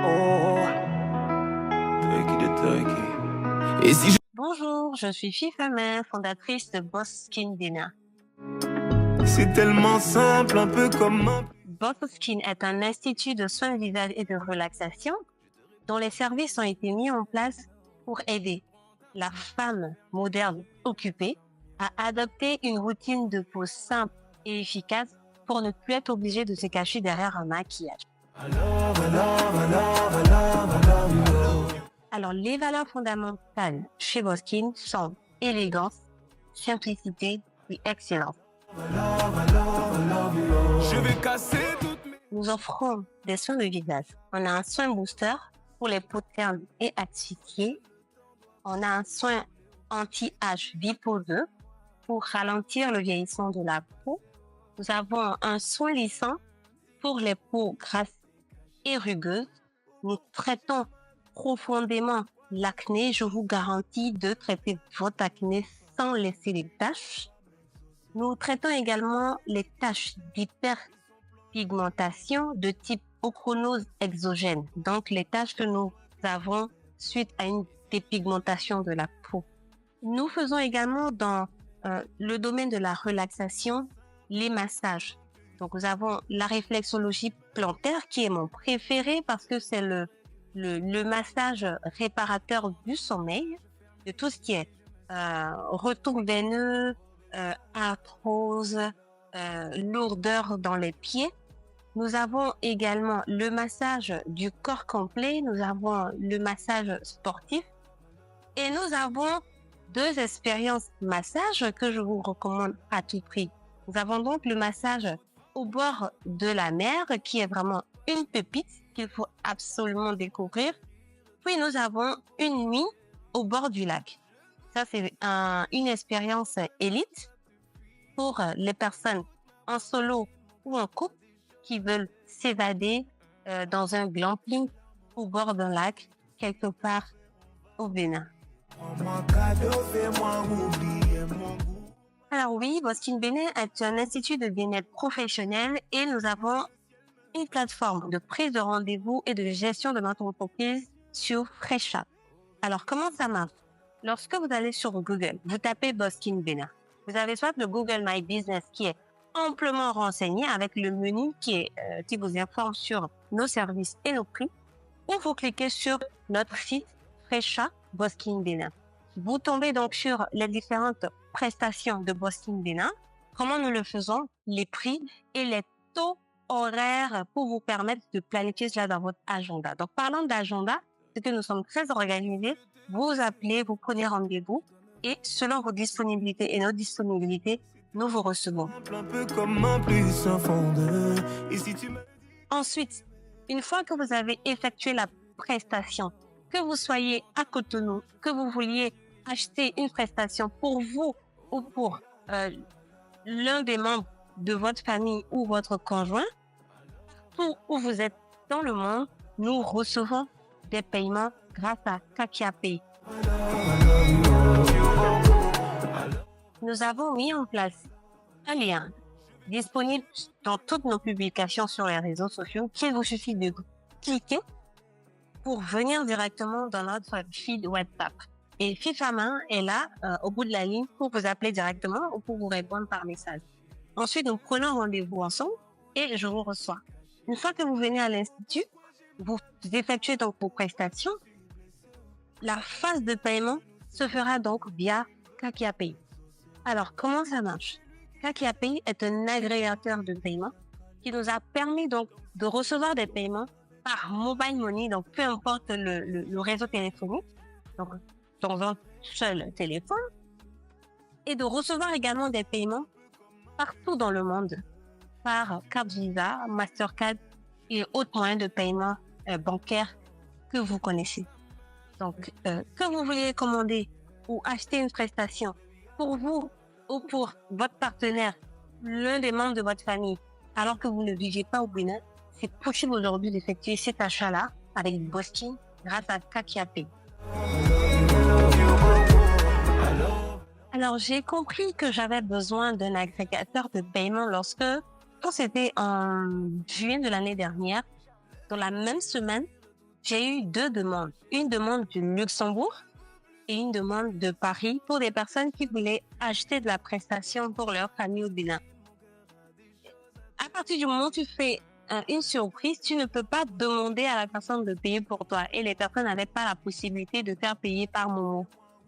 Oh, turkey de turkey. Et si Bonjour, je suis Fifamin, fondatrice de Boss Skin Dinner. c'est tellement simple, un peu comme un... Boss Skin est un institut de soins du visage et de relaxation dont les services ont été mis en place pour aider la femme moderne occupée à adopter une routine de peau simple et efficace pour ne plus être obligée de se cacher derrière un maquillage. Alors, les valeurs fondamentales chez Boss Skin sont élégance, simplicité et excellence. Je vais casser toutes mes... Nous offrons des soins de visage. On a un soin booster pour les peaux ternes et asphyxiées. On a un soin anti-âge Vipodeux pour ralentir le vieillissement de la peau. Nous avons un soin lissant pour les peaux grasses et rugueuses. Nous traitons profondément l'acné. Je vous garantis de traiter votre acné sans laisser les taches. Nous traitons également les taches d'hyperpigmentation de type ochronose exogène, donc les taches que nous avons suite à une dépigmentation de la peau. Nous faisons également dans le domaine de la relaxation les massages. Donc nous avons la réflexologie plantaire qui est mon préféré parce que c'est le massage réparateur du sommeil, de tout ce qui est retour veineux, arthrose, lourdeur dans les pieds. Nous avons également le massage du corps complet, nous avons le massage sportif et nous avons 2 expériences massage que je vous recommande à tout prix. Nous avons donc le massage au bord de la mer qui est vraiment une pépite qu'il faut absolument découvrir. Puis nous avons une nuit au bord du lac. Ça, c'est une expérience élite pour les personnes en solo ou en couple qui veulent s'évader dans un glamping au bord d'un lac, quelque part au Bénin. Alors oui, Boss Skin Bénin est un institut de bien-être professionnel et nous avons une plateforme de prise de rendez-vous et de gestion de notre entreprise sur Fresha. Alors comment ça marche? Lorsque vous allez sur Google, vous tapez Boss Skin Bénin. Vous avez soit le Google My Business qui est amplement renseigné avec le menu qui vous informe sur nos services et nos prix, ou vous cliquez sur notre site Fresha Boss Skin Bénin. Vous tombez donc sur les différentes prestations de Boss Skin Bénin, comment nous le faisons, les prix et les taux horaires pour vous permettre de planifier cela dans votre agenda. Donc parlant d'agenda, c'est que nous sommes très organisés. Vous appelez, vous prenez rendez-vous et selon vos disponibilités et nos disponibilités, nous vous recevons. Un peu comme un plus un fondeur. Et si tu me... Ensuite, une fois que vous avez effectué la prestation, que vous soyez à Cotonou, que vous vouliez acheter une prestation pour vous ou pour l'un des membres de votre famille ou votre conjoint, tout où vous êtes dans le monde, nous recevons des paiements grâce à Kakia Pay. Nous avons mis en place un lien disponible dans toutes nos publications sur les réseaux sociaux qu'il vous suffit de cliquer pour venir directement dans notre feed WhatsApp. Et Fifamin est là, au bout de la ligne, pour vous appeler directement ou pour vous répondre par message. Ensuite, nous prenons rendez-vous ensemble et je vous reçois. Une fois que vous venez à l'Institut, vous effectuez donc vos prestations. La phase de paiement se fera donc via Kakia Pay. Alors, comment ça marche? Kakia Pay est un agrégateur de paiement qui nous a permis donc de recevoir des paiements par mobile money, donc peu importe le réseau téléphonique, donc dans un seul téléphone, et de recevoir également des paiements partout dans le monde par carte Visa, Mastercard et autres moyens de paiement bancaire que vous connaissez. Donc, que vous vouliez commander ou acheter une prestation pour vous ou pour votre partenaire, l'un des membres de votre famille, alors que vous ne vivez pas au Bénin, c'est possible aujourd'hui d'effectuer cet achat-là avec Boss Skin grâce à Kakia Pay. Alors, j'ai compris que j'avais besoin d'un agrégateur de paiement lorsque Quand c'était en juin de l'année dernière, dans la même semaine, j'ai eu 2 demandes. Une demande du Luxembourg et une demande de Paris pour des personnes qui voulaient acheter de la prestation pour leur famille au Bénin. À partir du moment où tu fais une surprise, tu ne peux pas demander à la personne de payer pour toi. Et les personnes n'avaient pas la possibilité de faire payer par Momo.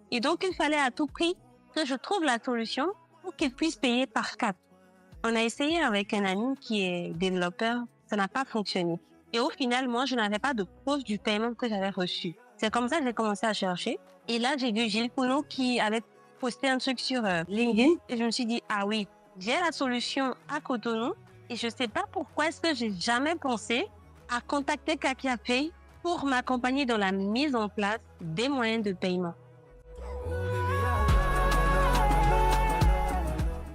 Et donc, il fallait à tout prix que je trouve la solution pour qu'ils puissent payer par carte. On a essayé avec un ami qui est développeur, ça n'a pas fonctionné. Et au final, moi, je n'avais pas de preuve du paiement que j'avais reçu. C'est comme ça que j'ai commencé à chercher. Et là, j'ai vu Gilles Pounot qui avait posté un truc sur LinkedIn. Et je me suis dit, ah oui, j'ai la solution à Cotonou. Et je sais pas pourquoi est-ce que j'ai jamais pensé à contacter Kakia Pay pour m'accompagner dans la mise en place des moyens de paiement.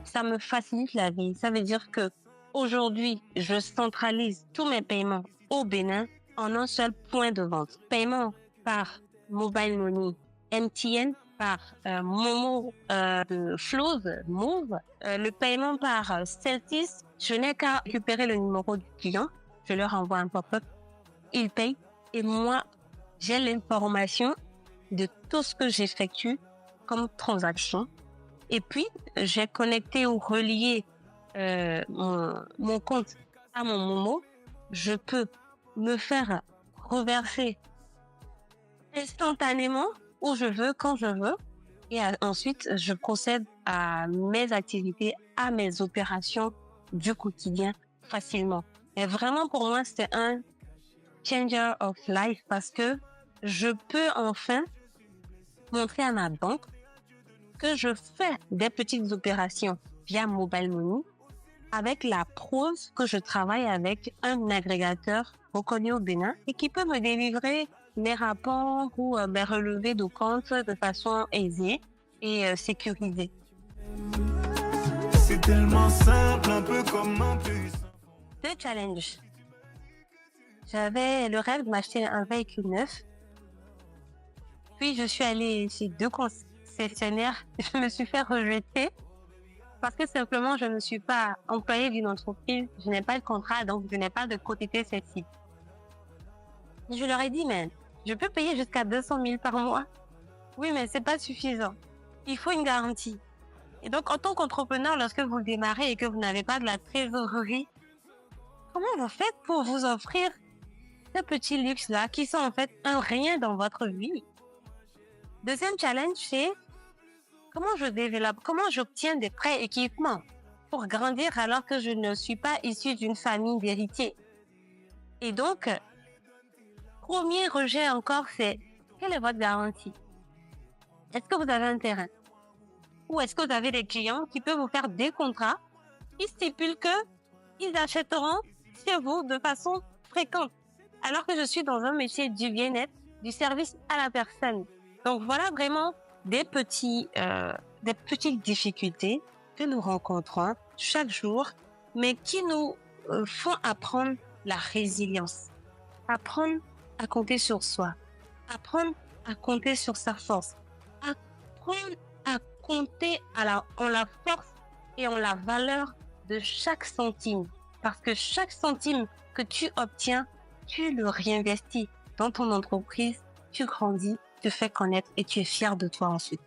Ça me facilite la vie. Ça veut dire que aujourd'hui, je centralise tous mes paiements au Bénin en un seul point de vente. Paiement par Mobile Money, MTN, par Momo de Flows, Move, le paiement par Celtis. Je n'ai qu'à récupérer le numéro du client, je leur envoie un pop-up, ils payent et moi, j'ai l'information de tout ce que j'effectue comme transaction. Et puis, j'ai connecté ou relié mon compte à mon Momo. Je peux me faire reverser instantanément où je veux, quand je veux. Et ensuite, je procède à mes activités, à mes opérations du quotidien facilement. Et vraiment, pour moi, c'est un changer of life parce que je peux enfin montrer à ma banque que je fais des petites opérations via Mobile Money avec la preuve que je travaille avec un agrégateur reconnu au Bénin et qui peut me délivrer mes rapports ou mes relevés de compte de façon aisée et sécurisée. C'est tellement simple, un peu comme un puce. 2 challenges. J'avais le rêve de m'acheter un véhicule neuf. Puis je suis allée chez 2 concessionnaires. Je me suis fait rejeter parce que simplement je ne suis pas employée d'une entreprise. Je n'ai pas de contrat, donc je n'ai pas de quotité celle-ci. Je leur ai dit, mais je peux payer jusqu'à 200 000 par mois. Oui, mais c'est pas suffisant. Il faut une garantie. Et donc, en tant qu'entrepreneur, lorsque vous démarrez et que vous n'avez pas de la trésorerie, comment vous faites pour vous offrir ces petits luxes-là qui sont en fait un rien dans votre vie? Deuxième challenge, c'est comment je développe, comment j'obtiens des prêts équipements pour grandir alors que je ne suis pas issue d'une famille d'héritiers. Et donc, premier rejet encore, c'est quelle est votre garantie? Est-ce que vous avez un terrain? Ou est-ce que vous avez des clients qui peuvent vous faire des contrats qui stipulent qu'ils achèteront chez vous de façon fréquente? Alors que je suis dans un métier du bien-être, du service à la personne. Donc voilà vraiment des petites difficultés que nous rencontrons chaque jour, mais qui nous font apprendre la résilience. Apprendre à compter sur soi. Apprendre à compter sur sa force. Apprendre à compter en la force et en la valeur de chaque centime. Parce que chaque centime que tu obtiens, tu le réinvestis dans ton entreprise, tu grandis, tu te fais connaître et tu es fier de toi ensuite.